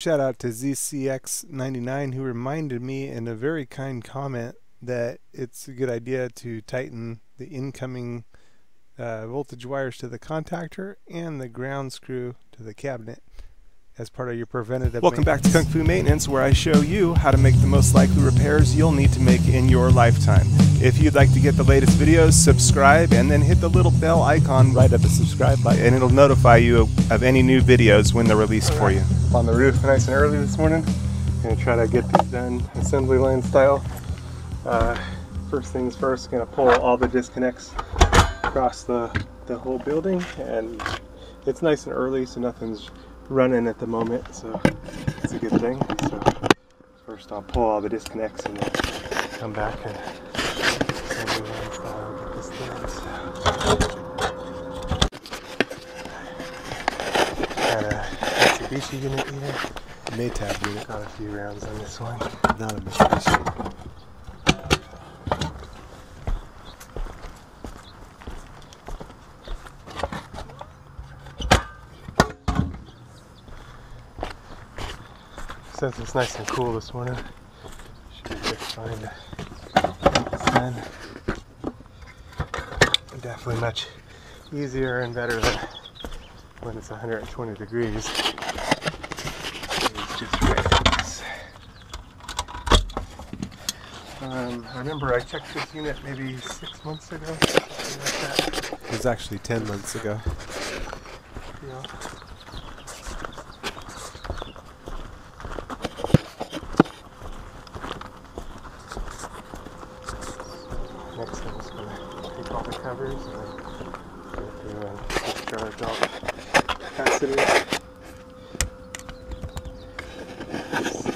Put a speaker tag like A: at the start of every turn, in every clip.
A: shout out to ZCX99 who reminded me in a very kind comment that it's a good idea to tighten the incoming voltage wires to the contactor and the ground screw to the cabinet as part of your preventative
B: Welcome back to Kung Fu Maintenance, where I show you how to make the most likely repairs you'll need to make in your lifetime. If you'd like to get the latest videos, subscribe and then hit the little bell icon right at the subscribe button, and it'll notify you of any new videos when they're released for you.
A: On the roof nice and early this morning. Gonna try to get these done assembly line style. First things first, gonna pull all the disconnects across the whole building, and it's nice and early so nothing's running at the moment, so it's a good thing. So first I'll pull all the disconnects and then come back and assembly line style get this done. Got a Mitsubishi unit here. Maytag unit. Got a few rounds on this one. Not a Mitsubishi. Since it's nice and cool this morning, should be just fine to get this done. Definitely much easier and better than when it's 120 degrees. It's just right. I remember I checked this unit maybe 6 months ago, something like that.
B: It was actually 10 months ago.
A: Yeah. Next I'm just going to take all the covers and go through and discharge all the capacitors. Let's see.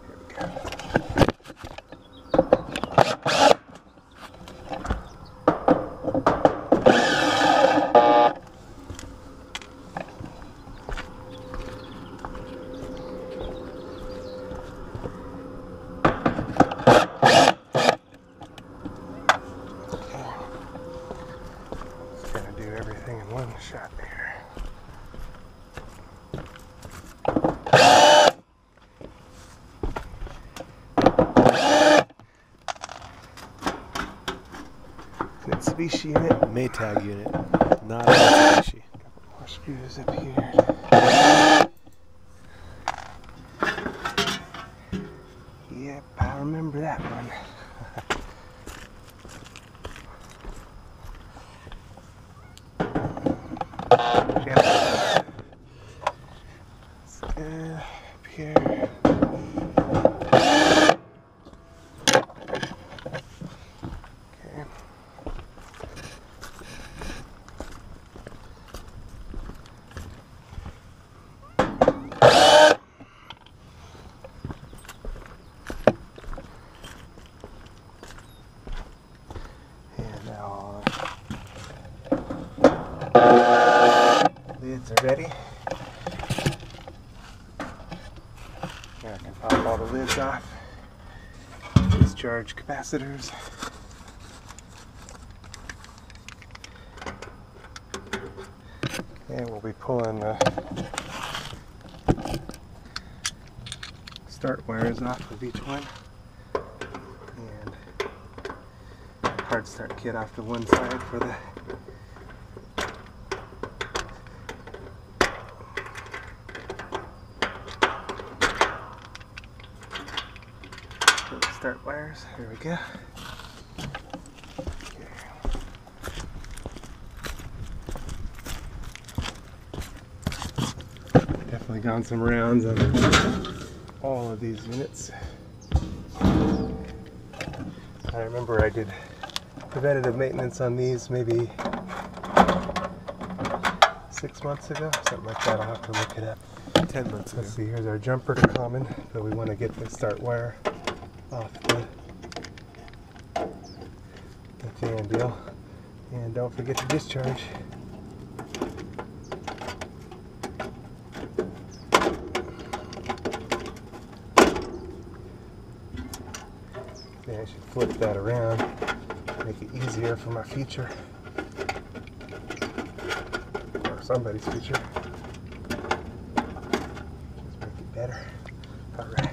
A: Here we go. Everything in one shot there. Mitsubishi unit, Maytag unit, not a Mitsubishi. Couple more screws up here. Yep, I remember that one. Up here. Okay. And now lids are ready. I can pop all the lids off, discharge capacitors. And we'll be pulling the start wires off of each one. And hard start kit off to one side for the start wires. There we go. Okay. Definitely gone some rounds on all of these units. I remember I did preventative maintenance on these maybe 6 months ago, something like that. I'll have to look it up.
B: 10 months ago.
A: Let's see, here's our jumper to common, but we want to get the start wire off the fan deal. And don't forget to discharge. Yeah, I should flip that around, make it easier for my future, or somebody's future. All right.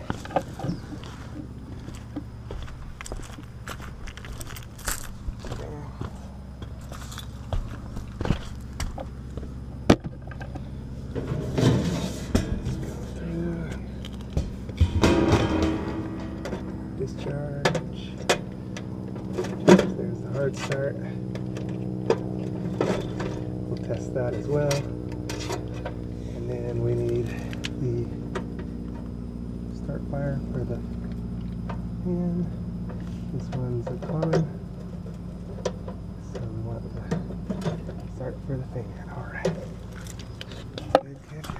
A: Discharge. There's the hard start. We'll test that as well. And then we need the start wire for the fan. This one's a common. So we want the start for the fan. Alright. Good, good, good.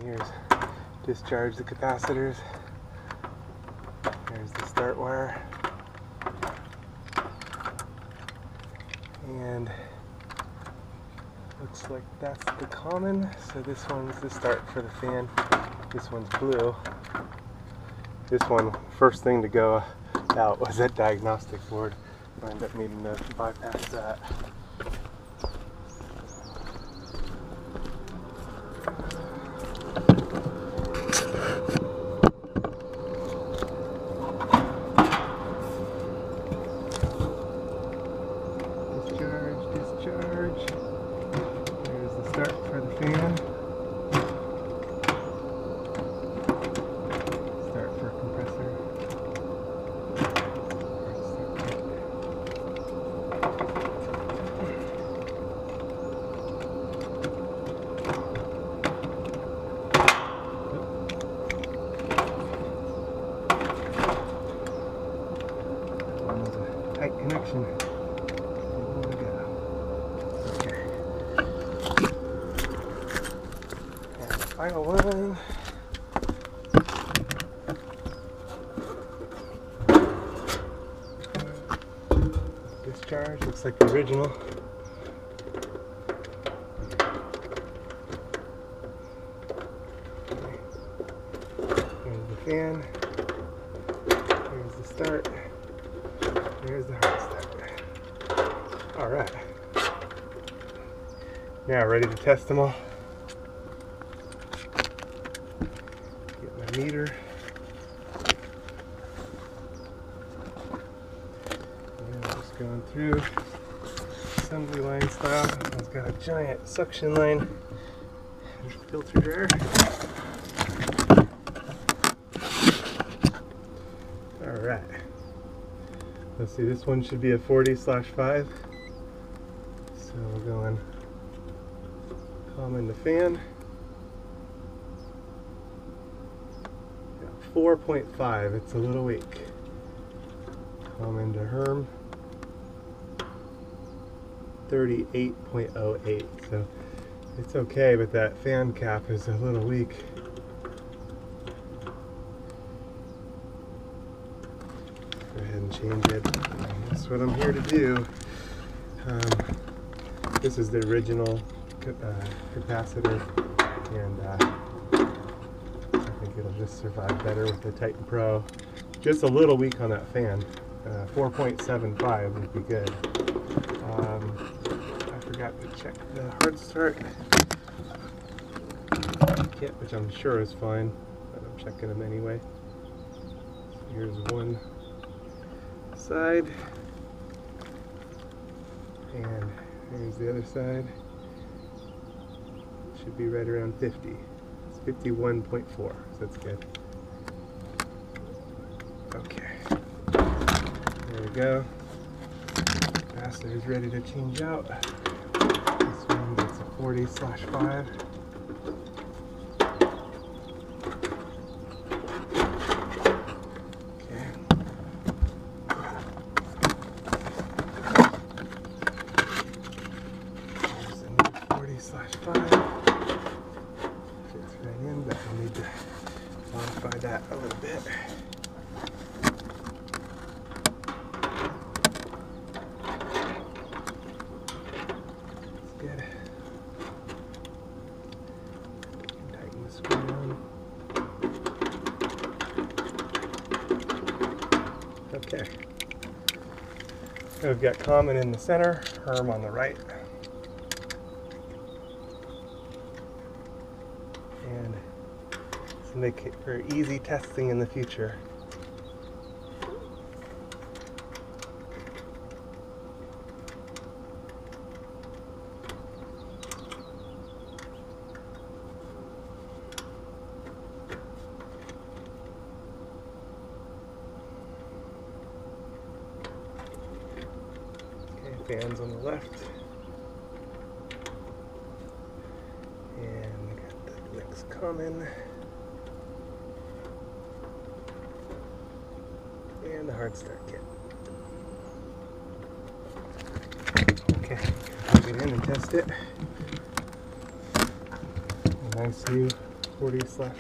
A: Here's discharge the capacitors. There's the start wire. And looks like that's the common. So this one's the start for the fan. This one's blue. This one, first thing to go out was that diagnostic board. I ended up needing to bypass that. Discharge. There's the start for the fan. Start for compressor. One was a tight connection. Final one. Discharge, looks like the original. There's the fan. There's the start. There's the hard start. Alright. Now ready to test them all. Meter. And just going through assembly line style. It's got a giant suction line filter dryer. Alright. Let's see, this one should be a 40/5. So we're going common to fan. 4.5, it's a little weak. Common to Herm, 38.08, so it's okay, but that fan cap is a little weak. Go ahead and change it. That's what I'm here to do. This is the original capacitor, and I think it'll just survive better with the Titan Pro. Just a little weak on that fan. 4.75 would be good. I forgot to check the hard start kit, which I'm sure is fine, but I'm checking them anyway. So here's one side, and here's the other side. Should be right around 50. 51.4, so that's good. Okay, there we go. Capacitor is ready to change out. This one gets a 40/5. Okay. There's a new 40/5. Fits right in, but I'll need to modify that a little bit. Good. Tighten the screw on. Okay. We've got common in the center, Herm on the right. And to make it for easy testing in the future. Fans on the left, and we got the Blitz common, and the hard start kit. Okay, plug it in and test it. A nice new 40/5.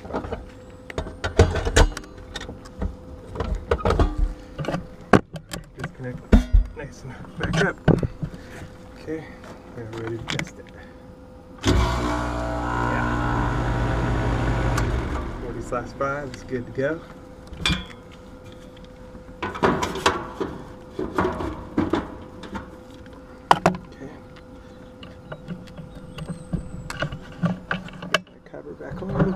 A: Disconnect nice and back up. Okay, we're ready to test it. Yeah. 40/5 is good to go. Okay. Get my cover back on.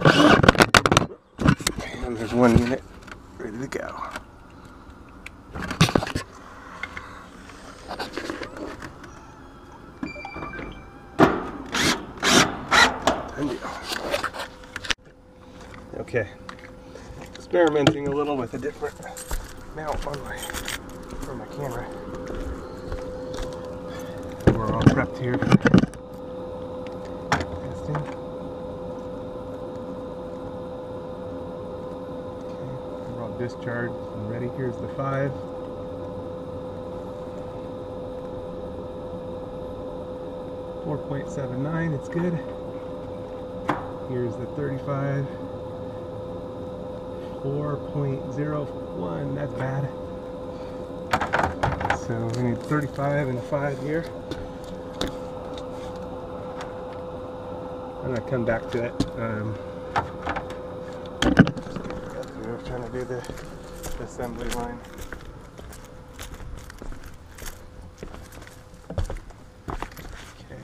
A: And there's one unit ready to go. Okay, experimenting a little with a different mount for my camera. We're all prepped here for testing. Okay, we're all discharged and ready. Here's the 5. .79, it's good. Here's the 35. 4.01, that's bad. So we need 35 and 5 here. I'm gonna come back to it. We're trying to do the assembly line. Okay.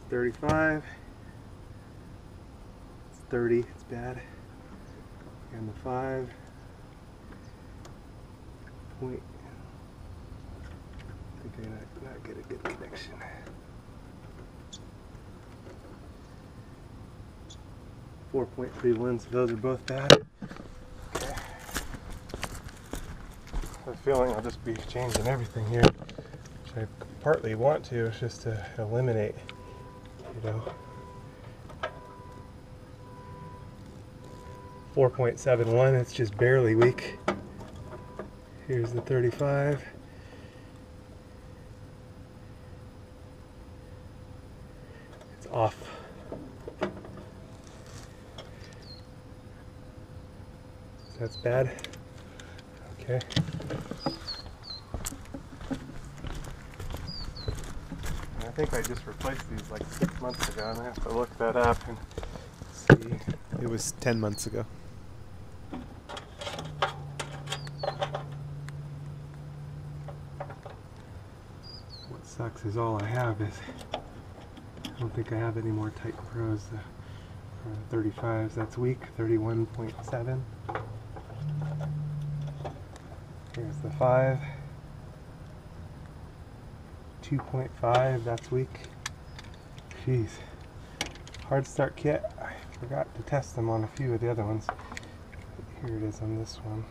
A: 35, it's 30, it's bad, and the 5 point, I think I not get a good connection. 4.31, so those are both bad. Okay. I have a feeling I'll just be changing everything here, which I partly want to, it's just to eliminate, you know, 4.71, it's just barely weak. Here's the 35. It's off. That's bad. Okay. I think I just replaced these like 6 months ago, and I have to look that up and see.
B: It was 10 months ago.
A: What sucks is all I have is, I don't think I have any more Titan Pros. 35s, that's weak. 31.7. Here's the 5. 2.5, that's weak. Jeez. Hard start kit. I forgot to test them on a few of the other ones. Here it is on this one.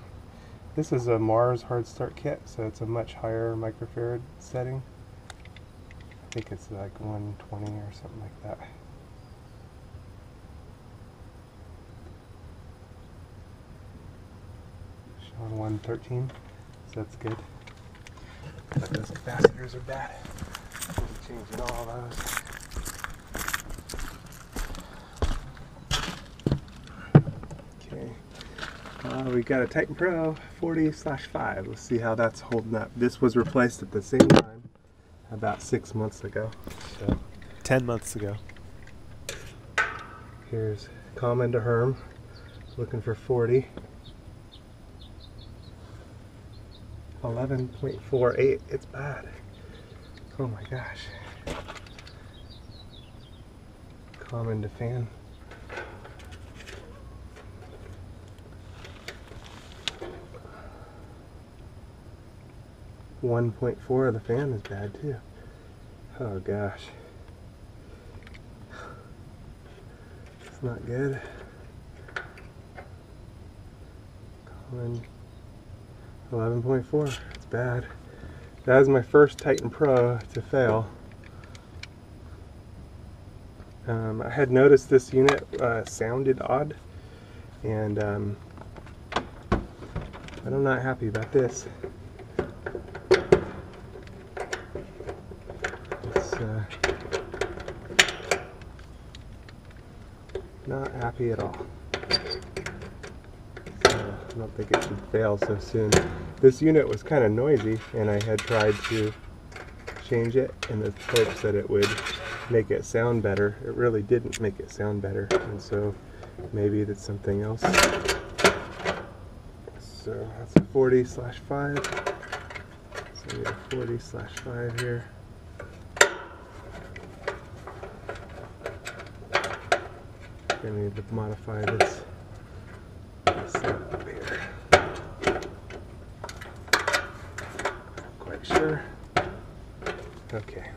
A: This is a Mars hard start kit, so it's a much higher microfarad setting. I think it's like 120 or something like that. Showing 113, so that's good. But those capacitors are bad. We'll be changing all those. Okay. We got a Titan Pro 40/5. Let's see how that's holding up. This was replaced at the same time about 6 months ago. So
B: 10 months ago.
A: Here's common to Herm, looking for 40. 11.48, it's bad. Oh my gosh. Common to fan. .4 of the fan is bad too. Oh gosh. It's not good. Common 11.4. It's bad. That was my first Titan Pro to fail. I had noticed this unit sounded odd, and but I'm not happy about this. It's not happy at all. I don't think it should fail so soon. This unit was kind of noisy, and I had tried to change it in the hopes that it would make it sound better. It really didn't make it sound better, and so maybe that's something else. So that's a 40/5. So we have 40/5 here. Gonna need to modify this setup here. Not quite sure. Okay.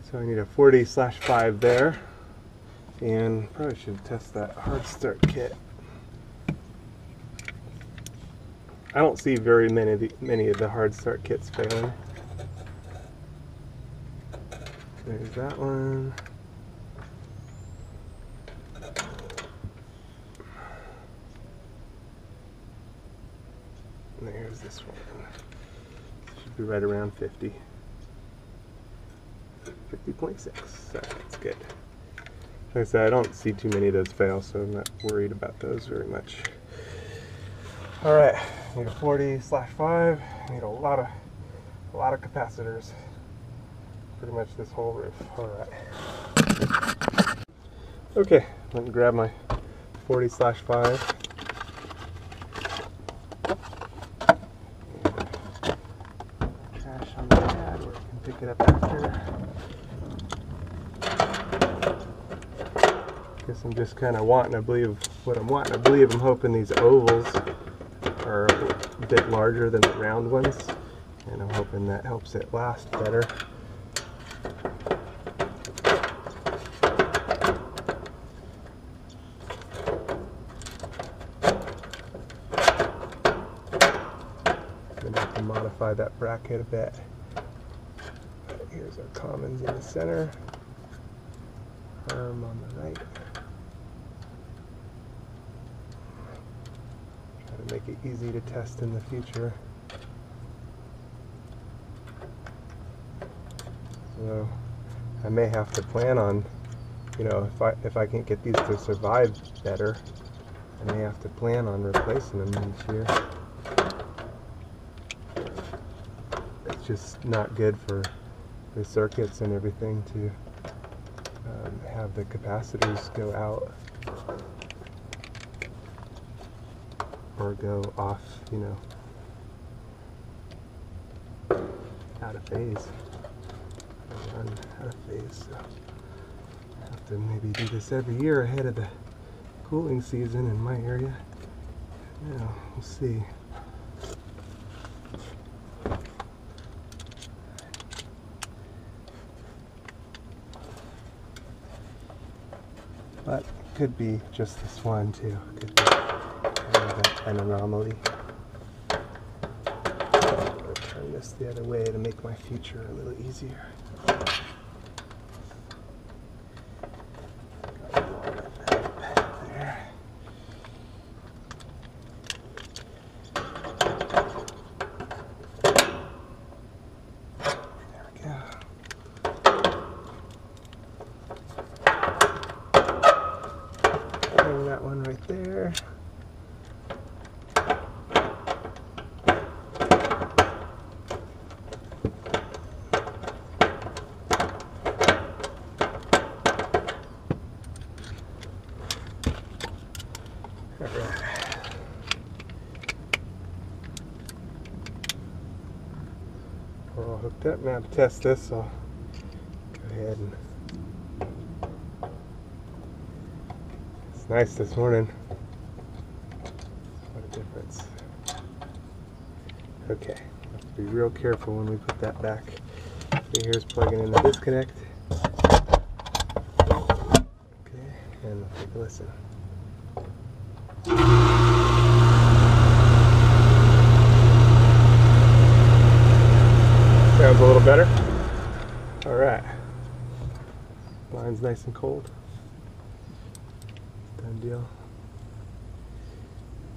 A: So I need a 40/5 there, and probably should test that hard start kit. I don't see very many of the hard start kits failing. There's that one. And there's this one. Should be right around 50. 50.6, so that's good. Like I said, I don't see too many of those fail, so I'm not worried about those very much. Alright, need a 40/5, need a lot of capacitors. Pretty much this whole roof. Alright. Okay, let me grab my 40/5. Cash on the pad, or I can pick it up after. Guess I'm just kind of wanting to believe what I'm wanting to believe. I'm hoping these ovals are a bit larger than the round ones, and I'm hoping that helps it last better. I'm going to have to modify that bracket a bit. Here's our commons in the center, arm on the right. Make it easy to test in the future. So I may have to plan on, you know, if I can get these to survive better, I may have to plan on replacing them each year. It's just not good for the circuits and everything to have the capacitors go out or go off, you know, out of phase. Run out of phase. So I have to maybe do this every year ahead of the cooling season in my area. Yeah, we'll see. But it could be just this one too. It could be an anomaly. I'm going to turn this the other way to make my future a little easier. There. There we go. Bring that one right there. depth map to test this, so I'll go ahead and. It's nice this morning. What a difference. Okay, have to be real careful when we put that back. Here's plugging in the disconnect. Okay, and let's take a listen. Sounds a little better. All right. Line's nice and cold. Done deal.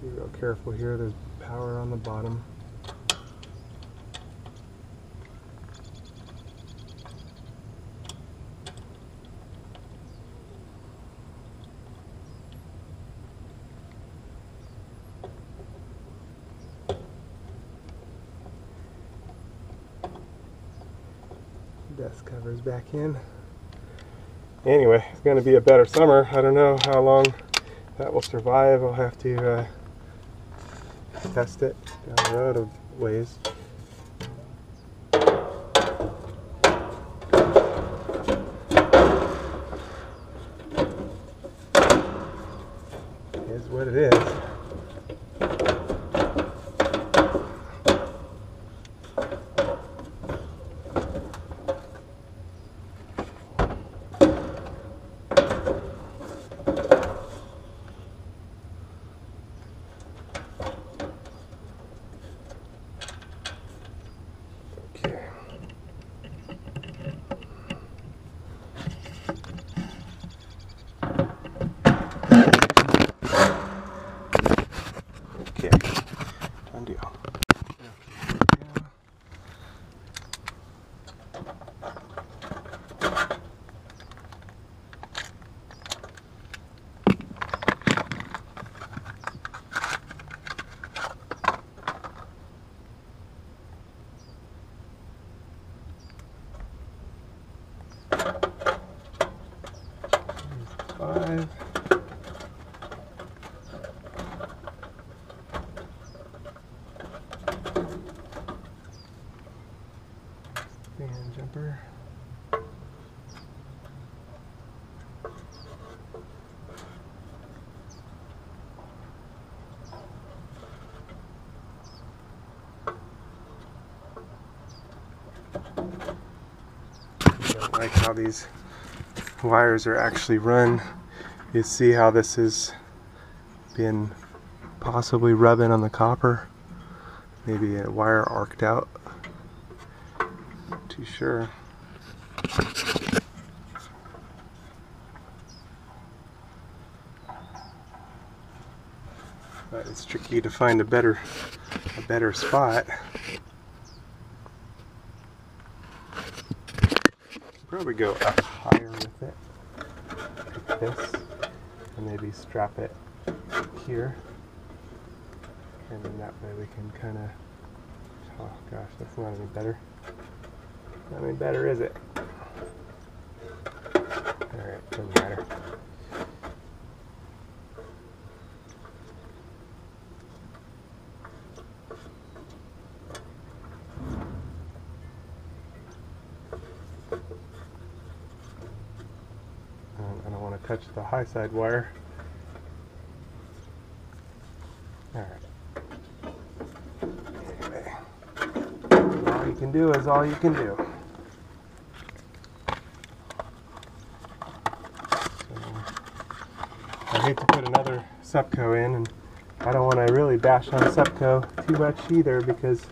A: Be real careful here. There's power on the bottom. Dust covers back in. Anyway, it's going to be a better summer. I don't know how long that will survive. I'll have to test it down the road a ways. It is what it is. Fan jumper. I don't like how these wires are actually run. You see how this has been possibly rubbing on the copper. Maybe a wire arced out. Not too sure. But it's tricky to find a better spot. Probably go up higher with it, like this, and maybe strap it here, and then that way we can kind of, oh gosh, that's not any better. Not any better, is it? Alright, doesn't matter. I don't want to touch the high side wire. Alright. Anyway, all you can do is all you can do. So, I hate to put another Supco in, and I don't want to really bash on Supco too much either, because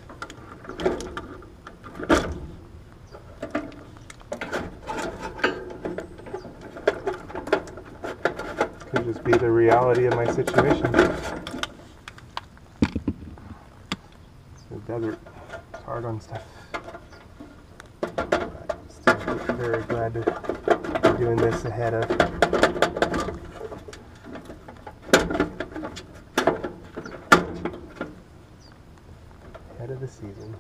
A: could just be the reality of my situation. The desert is hard on stuff. But still very glad to be doing this ahead of the season.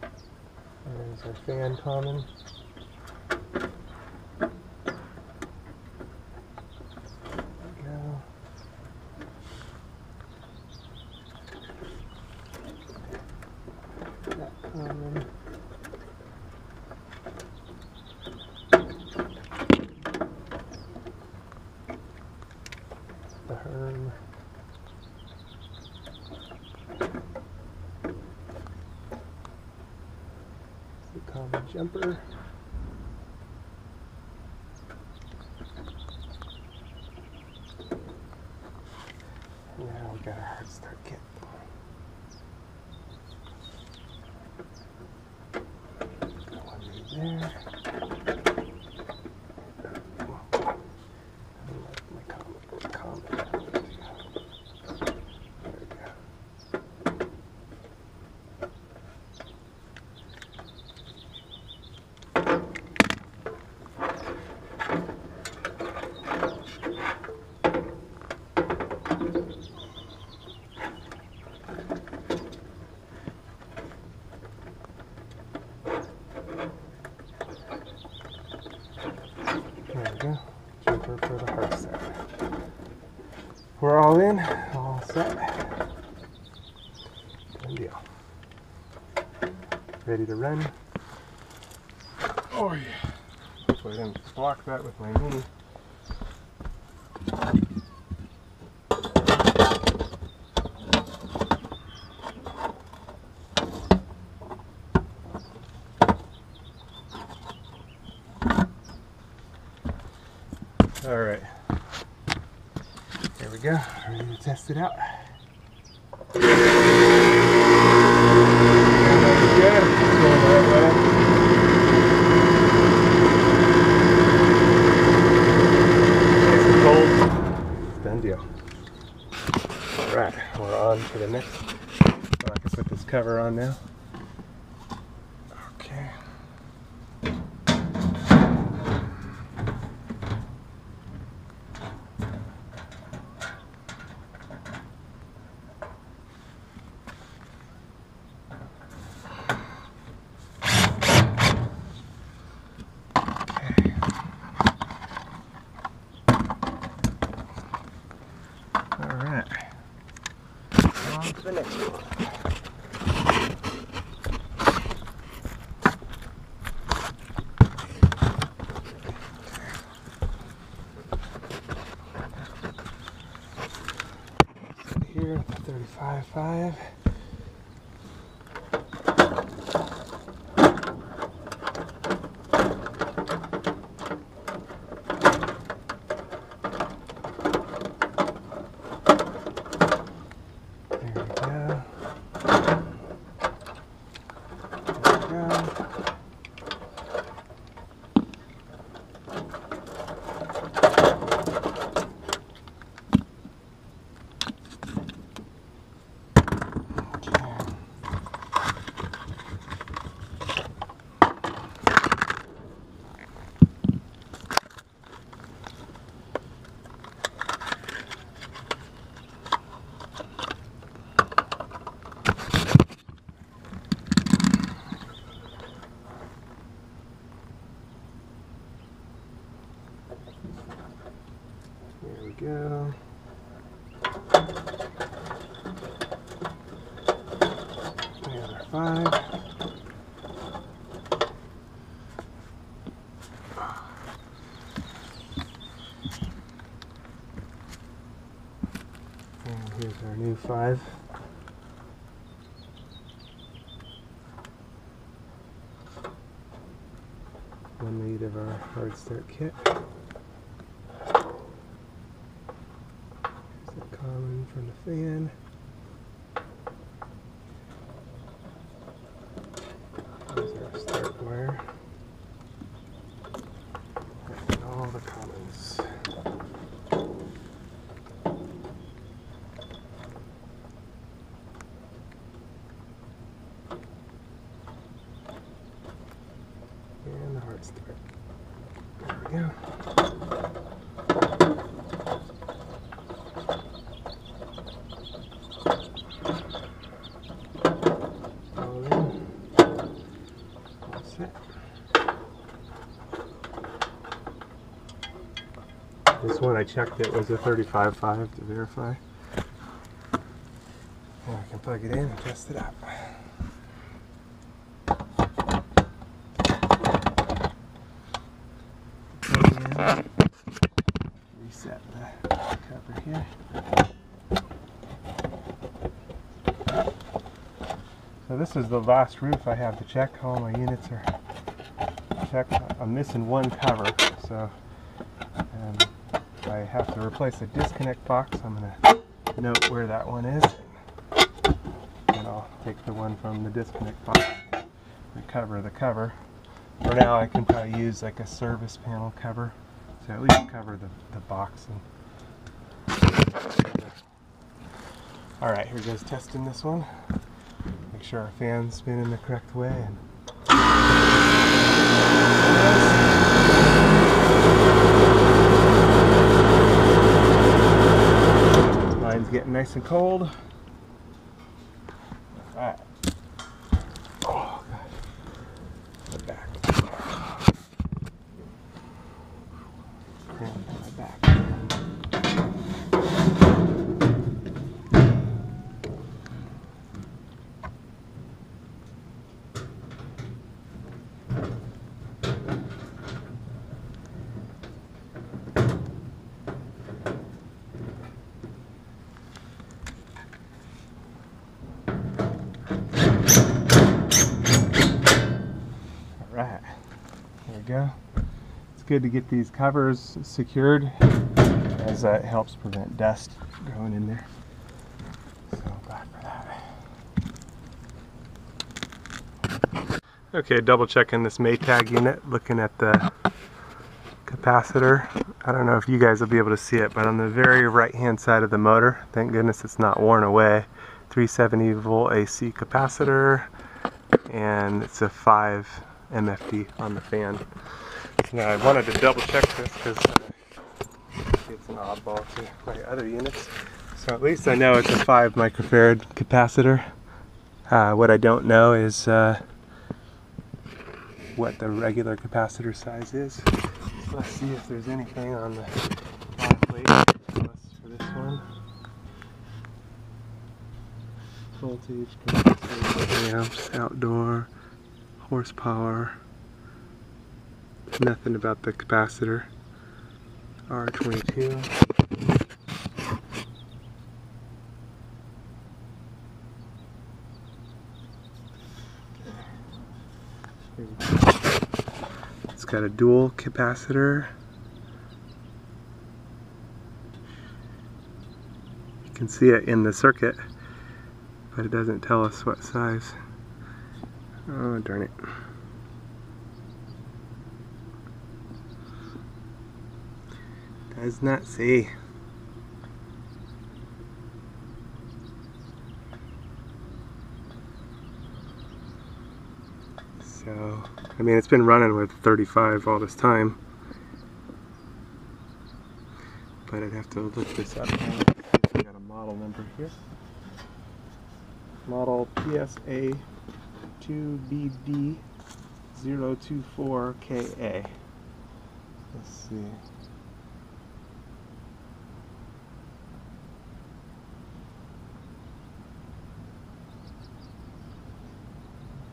A: There's our fan common. That common. jumper. Now we got our hard start kit. One right there. There we go. Jumper for the hard start. We're all in, all set. Done deal. Ready to run. Oh yeah. Hopefully I didn't block that with my knee. All right, here we go, ready to test it out. Good, it's going right way. Nice and cold, done deal. All right, we're on to the next. Oh, I can put this cover on now. Okay. On to the next one. So here, 35.5. There we go. There's our 5. And here's our new 5. One lead of our hard start kit. Common from the fan. There's our start wire. And all the commons. And the hard start. There we go. This one I checked, it was a 35.5 to verify. And I can plug it in and test it up. And reset the cover here. So this is the last roof I have to check. All my units are check. I'm missing one cover, so I have to replace a disconnect box. I'm going to note where that one is, and I'll take the one from the disconnect box, recover the cover. For now, I can probably use like a service panel cover to at least cover the box. Alright, here goes testing this one. Make sure our fan's spinning the correct way. Mine's getting nice and cold. Alright. Oh, gosh. The back. My back. Alright, there we go. It's good to get these covers secured, as it helps prevent dust growing in there. So glad for that. Okay, double checking this Maytag unit, looking at the capacitor. I don't know if you guys will be able to see it, but on the very right hand side of the motor, thank goodness it's not worn away, 370 volt AC capacitor, and it's a 5 MFD on the fan. Now I wanted to double check this because it's an oddball to my other units. So at least I know it's a 5 microfarad capacitor. What I don't know is what the regular capacitor size is. Let's see if there's anything on the plate for this one. Voltage, compressor, amps, outdoor, horsepower. Nothing about the capacitor. R22. It's got a dual capacitor. You can see it in the circuit, but it doesn't tell us what size. Oh, darn it. Does not say. So, I mean, it's been running with 35 all this time, but I'd have to look this up. I got a model number here. Model PSA 2BD024KA. Let's see.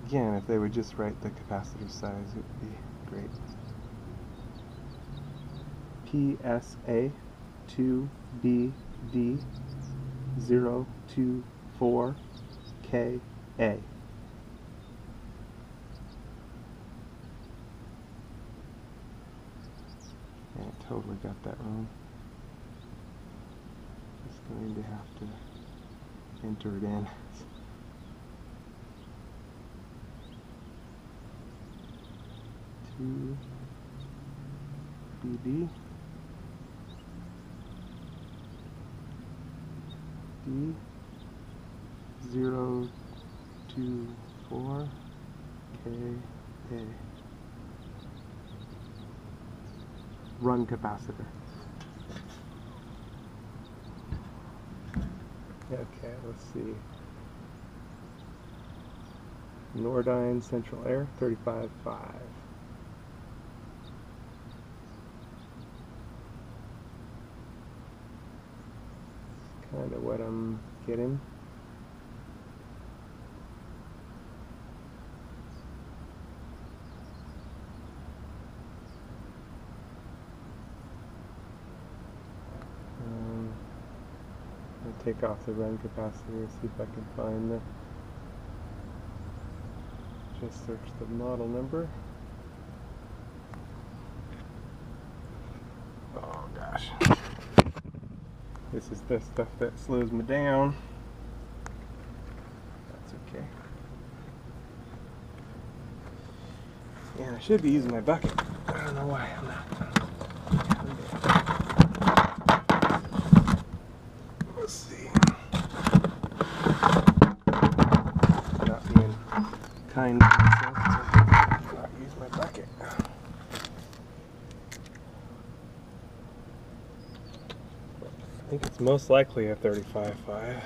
A: Again, if they would just write the capacitor size, it would be great. PSA 2BD024KA. And I totally got that wrong. Just going to have to enter it in. 2BD D024KA. Run capacitor. Okay, let's see. Nordyne Central Air 35.5. Kind of what I'm getting. I'll take off the run capacitor, see if I can find the. Just search the model number. gosh. This is the stuff that slows me down. That's okay. And I should be using my bucket. I don't know why I'm not. Let's see. Not being kind to myself to not use my bucket. I think it's most likely a 35.5.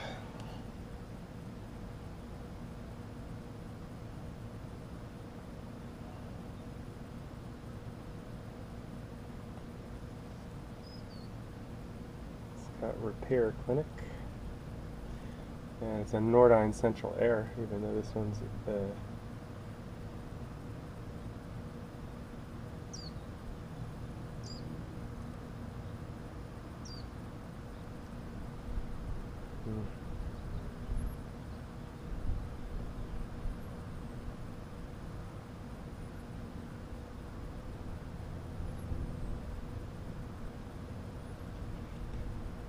A: It's got repair clinic. And it's a Nordine Central Air, even though this one's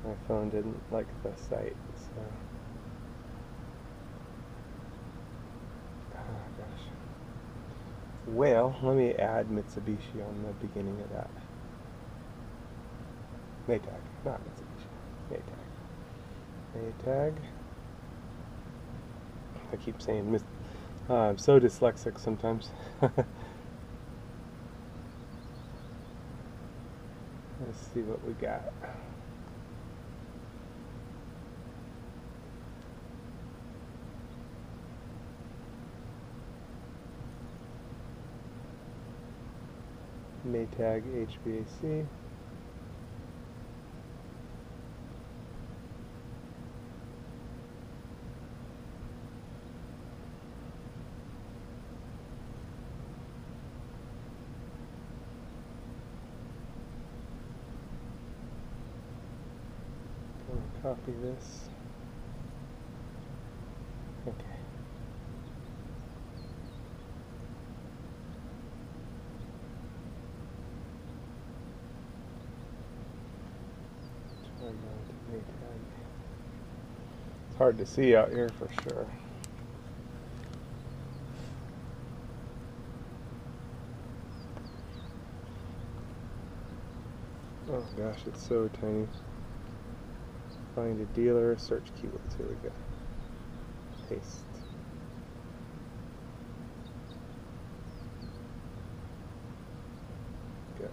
A: my phone didn't like the site, so. Oh gosh. Well, let me add Mitsubishi on the beginning of that. Maytag, not Mitsubishi. Maytag. Maytag. I keep saying I'm so dyslexic sometimes. Let's see what we got. Maytag HVAC. Copy this. Okay. It's hard to see out here for sure. Oh gosh, it's so tiny. Find a dealer, search keywords. Here we go. Paste. Go.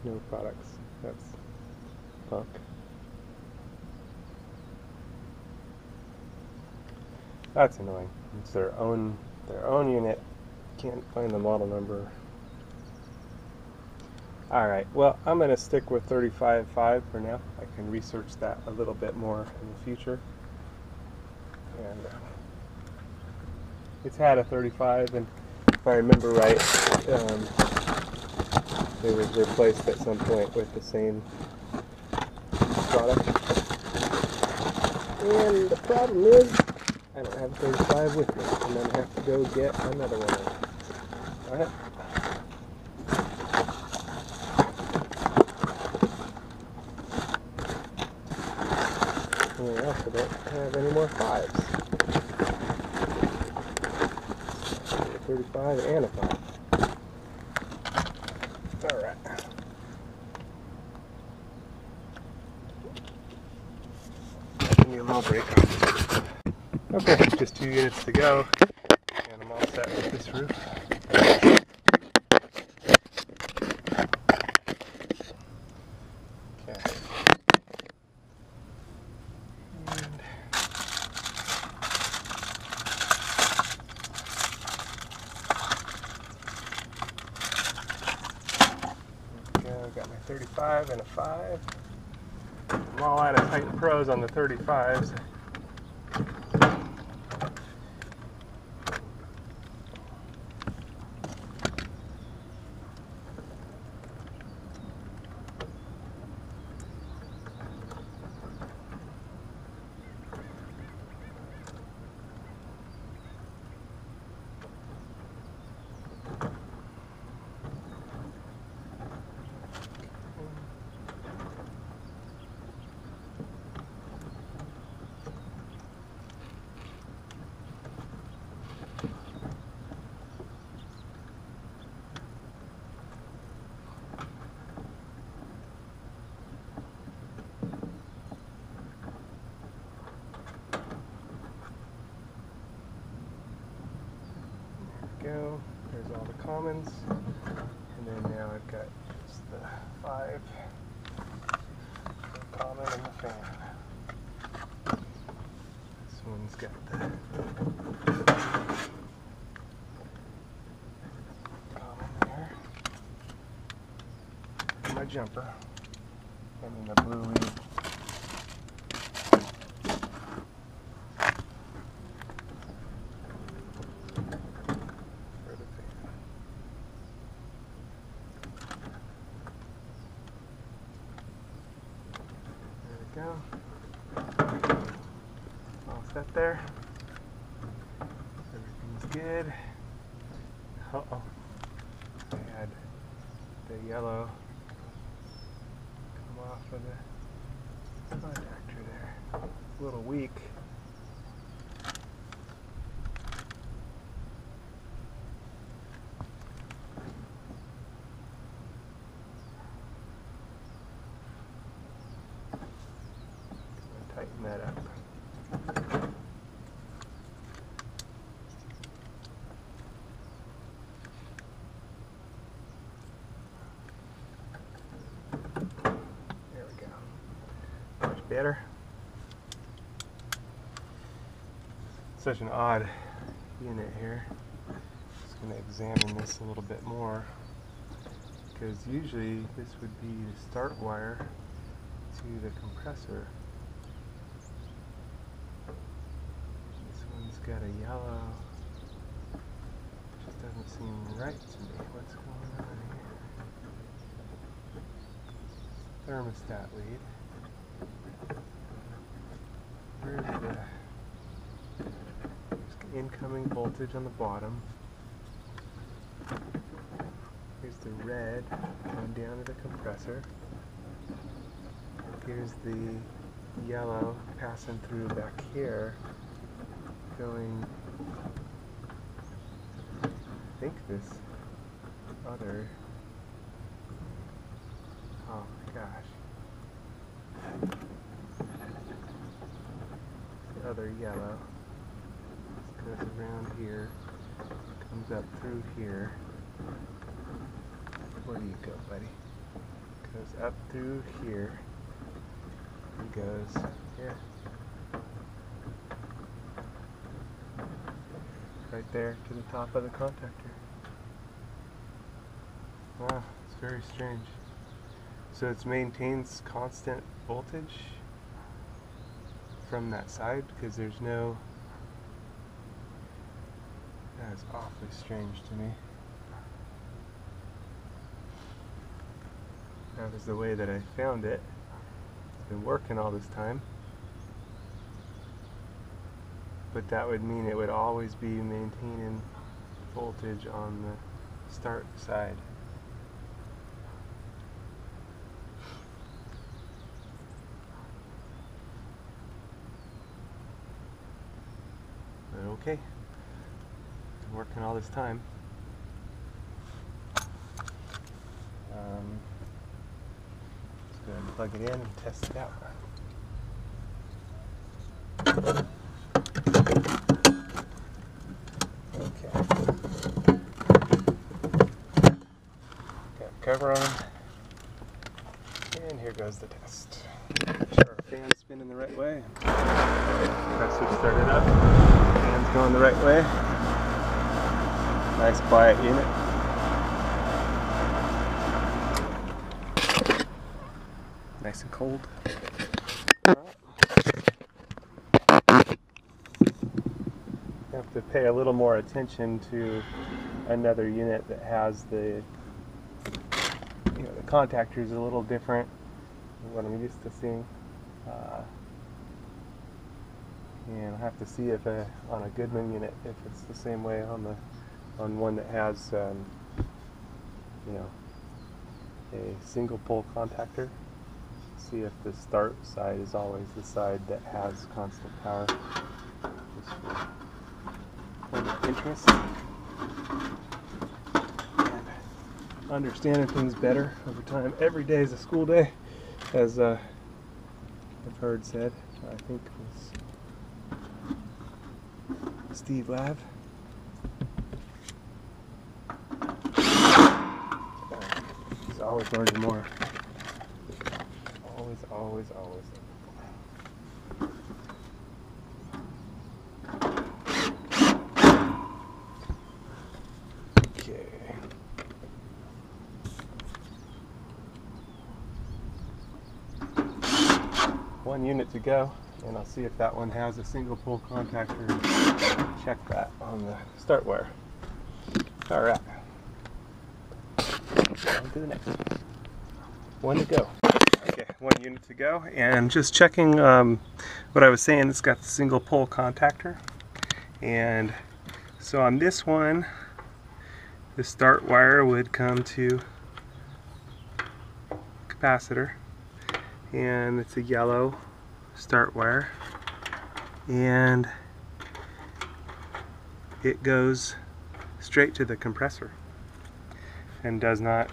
A: No products. That's punk. That's annoying. It's their own unit. Can't find the model number. Alright, well, I'm going to stick with 35.5 for now. I can research that a little bit more in the future. And it's had a 35, and if I remember right, it was replaced at some point with the same product. And the problem is, I don't have a 35 with me, and then I have to go get another one. Alright. Anything else, I don't have any more 5s. A 35 and a 5. Alright. Give me a little break. Okay, just 2 units to go, and I'm all set with this roof. Got my 35 and a 5. I'm all out of tight pros on the 35s. go. There's all the commons. And then now I've got just the 5 common and the fan. This one's got the common there. My jumper. And then the blue lead. Go. All set there. Everything's good. Uh-oh. I had the yellow come off of the contactor there. A little weak. Tighten that up. There we go. Much better. Such an odd unit here. Just going to examine this a little bit more, because usually this would be the start wire to the compressor. Got a yellow. Just doesn't seem right to me. What's going on here? Thermostat lead. Where's the incoming voltage on the bottom? Here's the red going down to the compressor. Here's the yellow passing through back here. Going, I think this other, oh my gosh, the other yellow goes around here, comes up through here. Where do you go, buddy? Goes up through here and goes here. Right there to the top of the contactor. Wow, it's very strange. So it maintains constant voltage from that side, because there's no... That is awfully strange to me. That was the way that I found it. It's been working all this time. But that would mean it would always be maintaining voltage on the start side. But okay, been working all this time. Let's go ahead and plug it in and test it out. Cover on, and here goes the test. Make sure our fan's spinning the right way. Compressor started up, fan's going the right way. Nice quiet unit. Nice and cold. You have to pay a little more attention to another unit that has the the contactor is a little different than what I'm used to seeing, and I'll have to see if on a Goodman unit if it's the same way on one that has a single pole contactor. See if the start side is always the side that has constant power. Just for point of interest. Understanding things better over time. Every day is a school day, as I've heard said. I think it was Steve Lav. always learning more. Always, always, always. Okay. One unit to go, and I'll see if that one has a single pole contactor and check that on the start wire. Alright. On to the next one. One to go. Okay, one unit to go, and just checking what I was saying, it's got the single pole contactor. And so on this one, the start wire would come to capacitor, and it's a yellow start wire, and it goes straight to the compressor and does not,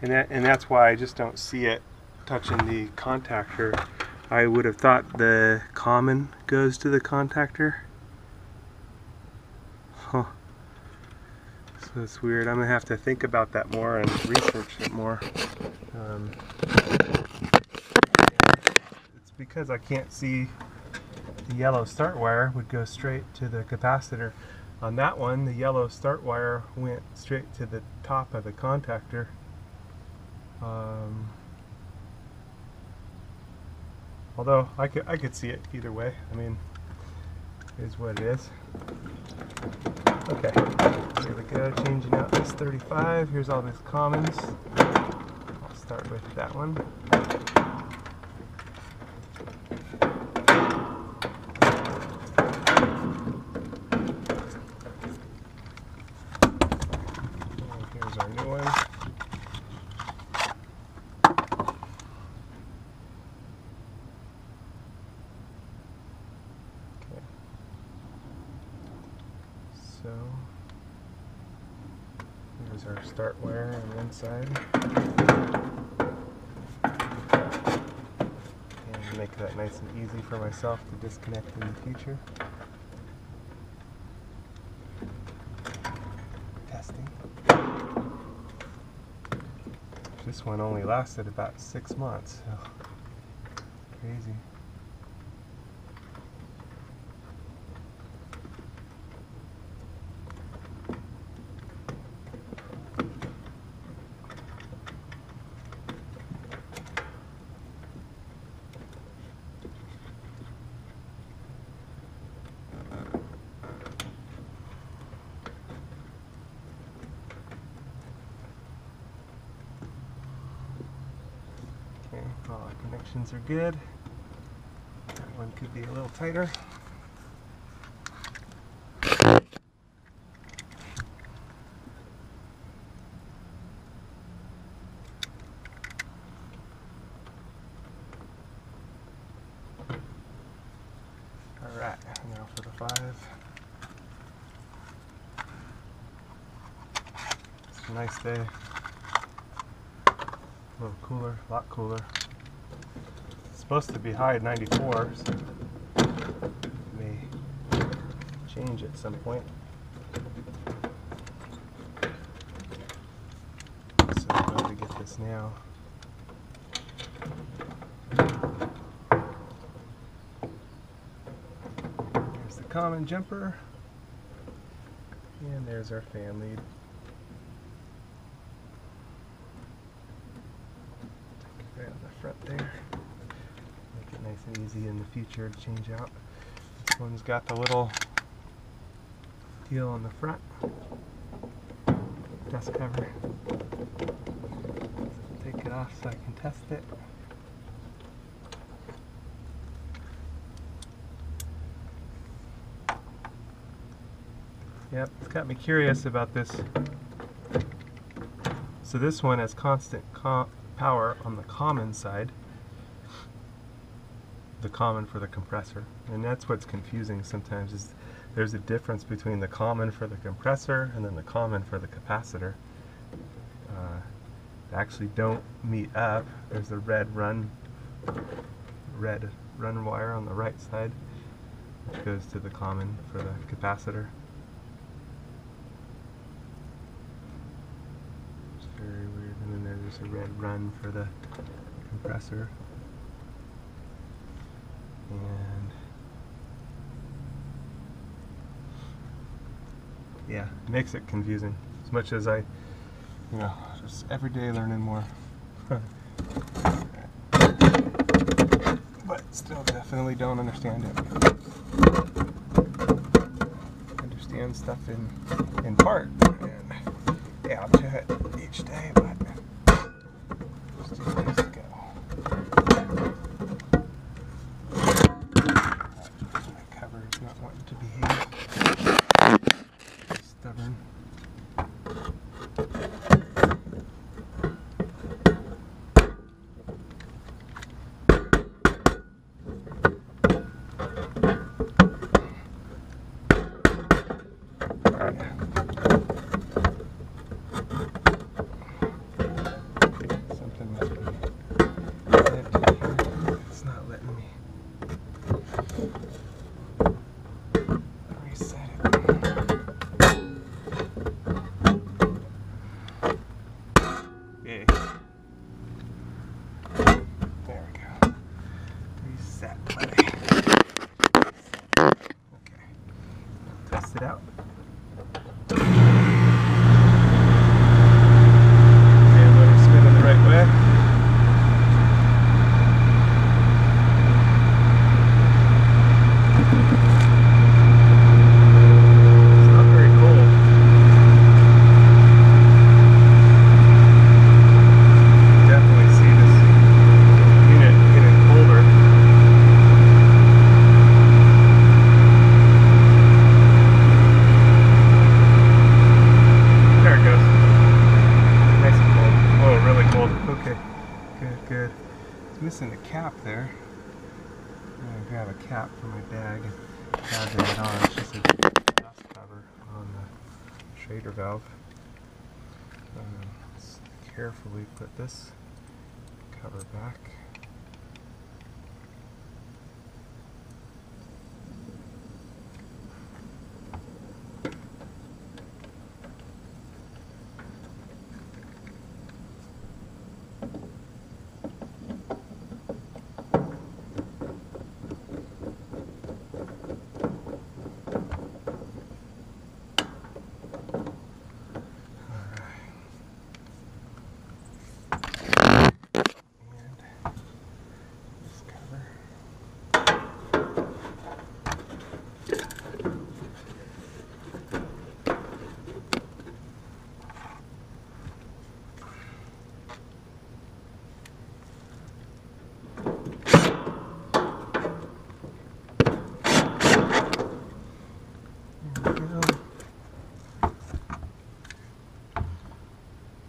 A: and that's why I just don't see it touching the contactor. I would have thought the common goes to the contactor. Huh. So it's weird. I'm gonna have to think about that more and research it more. It's because I can't see the yellow start wire would go straight to the capacitor. On that one, the yellow start wire went straight to the top of the contactor. Although I could see it either way. I mean, it is what it is. Okay, here we go, changing out this 35. Here's all these commons. I'll start with that one. And here's our new one. So here's our start wire on one side, and make that nice and easy for myself to disconnect in the future. Testing. This one only lasted about 6 months, so crazy. Okay, all our connections are good. That one could be a little tighter. Alright, now for the 5. It's a nice day. A little cooler, a lot cooler. It's supposed to be high at 94, so it may change at some point. So I'm going to get this now. There's the common jumper, and there's our fan lead. Right on the front there. Make it nice and easy in the future to change out. This one's got the little deal on the front. Dust cover. Take it off so I can test it. Yep, it's got me curious about this. So this one has constant power on the common side, the common for the compressor, and that's what's confusing sometimes, is there's a difference between the common for the compressor and then the common for the capacitor. They actually don't meet up. There's the red run wire on the right side, which goes to the common for the capacitor. Very weird. And then there's a red run for the compressor. And yeah, it makes it confusing. As much as I, just every day learning more. But still definitely don't understand it. Understand stuff in part, and add to it each day, but it's just nice to go. My cover is not wanting to behave. Stubborn. Test it out. And let her spin in the right way. It's not very cold. Definitely see this unit getting colder. Good. It's missing the cap there. I'm going to grab a cap from my bag and add that on. It's just a dust cover on the shader valve. Let's carefully put this cover back.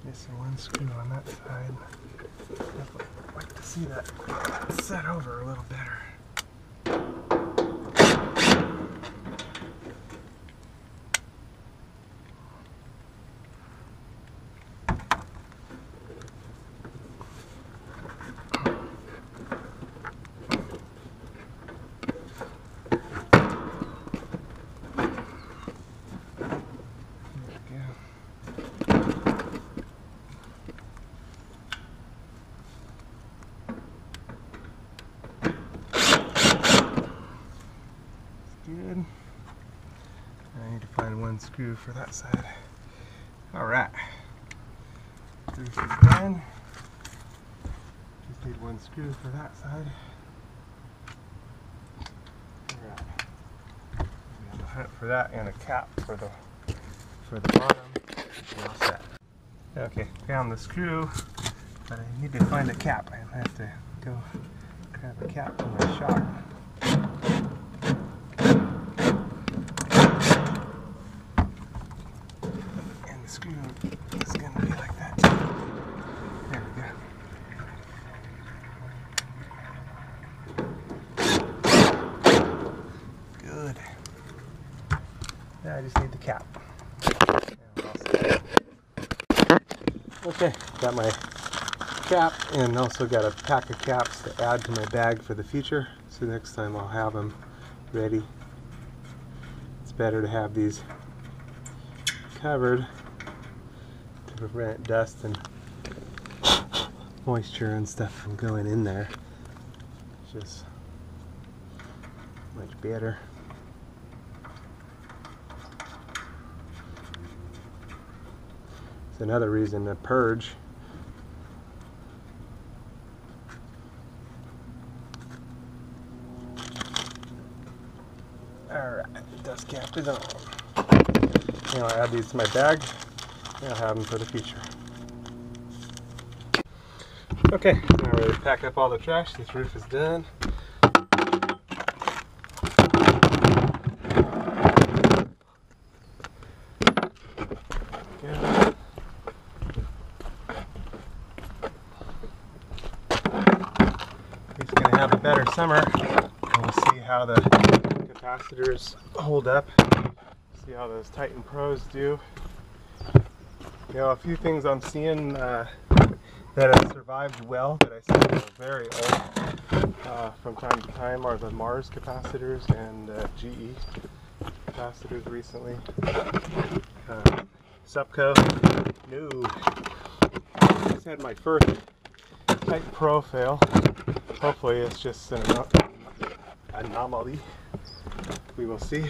A: Missing one screw on that side. I'd like to see that set over a little better. Good. I need to find one screw for that side. Alright. Screws again. Just need one screw for that side. Alright. We have a hunt for that and a cap for the bottom. We're all set. Okay, found the screw, but I need to find a cap. I have to go grab a cap from my shop. Screw is going to be like that. There we go. Good. Now I just need the cap. Okay, got my cap and also got a pack of caps to add to my bag for the future. So next time I'll have them ready. It's better to have these covered to prevent dust and moisture and stuff from going in there. It's just much better. It's another reason to purge. Alright, dust cap is on. Now I'll add these to my bag and I'll have them for the future. Okay, now we're ready to pack up all the trash. This roof is done. Good. He's going to have a better summer. We'll see how the capacitors hold up. See how those Titan Pros do. You know, a few things I'm seeing that have survived well, that I see are very old from time to time, are the Mars capacitors and GE capacitors recently. Supco, no. I just had my first Titan Pro fail. Hopefully it's just an anomaly. We will see.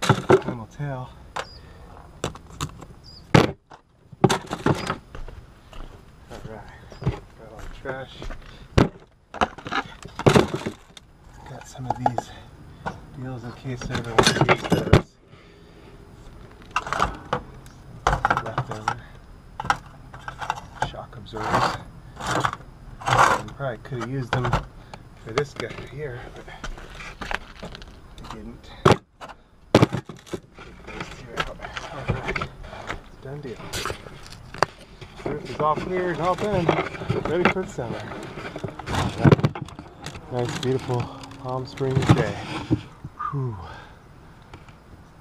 A: Time will tell. Got all the trash. Got some of these deals in case everyone wants to use those. Leftover shock absorbers. Probably could have used them for this guy here, but I didn't. Take those two out. Alright, done deal. Roof is all cleared, all done, ready for the summer. Nice, beautiful Palm Springs day. Whew.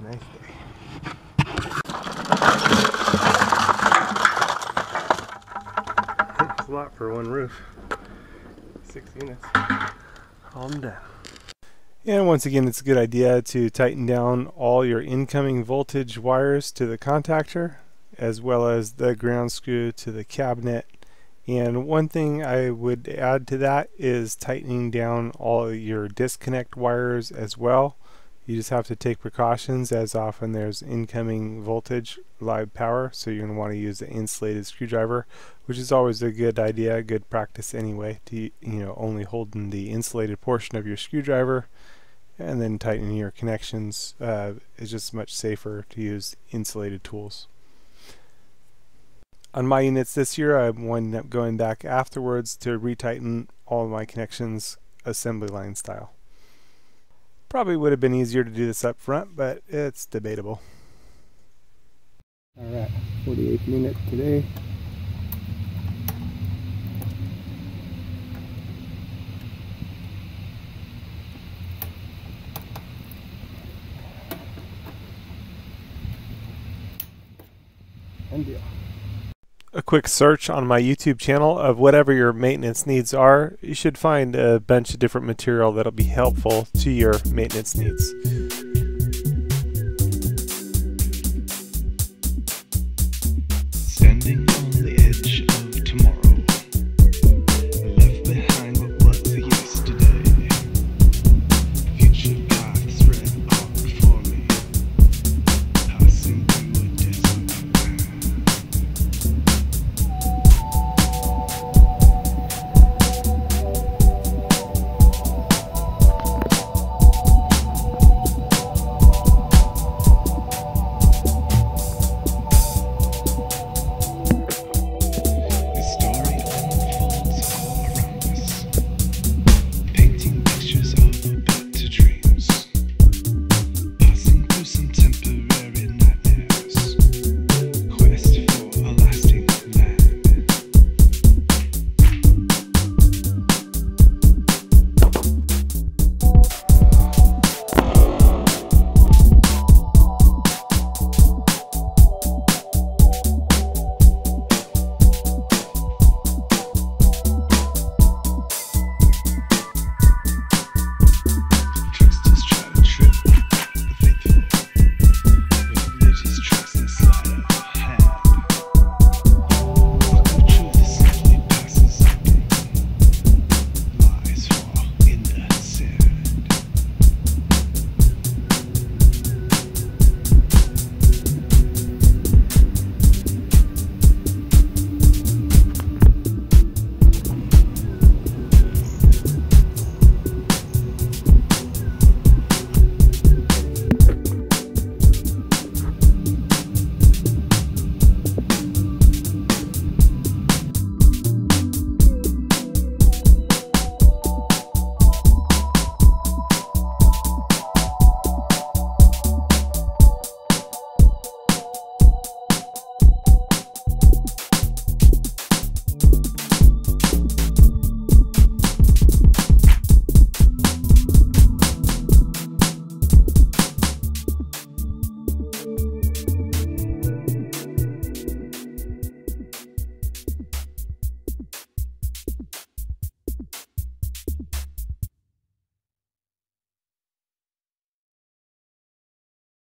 A: Nice day. It's a lot for one roof. 6 units. All done.
B: And once again, it's a good idea to tighten down all your incoming voltage wires to the contactor, as well as the ground screw to the cabinet. And one thing I would add to that is tightening down all your disconnect wires as well. You just have to take precautions, as often there's incoming voltage, live power, so you're going to want to use an insulated screwdriver, which is always a good idea, good practice anyway, to only holding the insulated portion of your screwdriver, and then tightening your connections is just much safer to use insulated tools. On my units this year, I wound up going back afterwards to retighten all of my connections assembly line style. Probably would have been easier to do this up front, but it's debatable.
A: Alright, 48th unit today. And deal.
B: A quick search on my YouTube channel of whatever your maintenance needs are, you should find a bunch of different material that'll be helpful to your maintenance needs.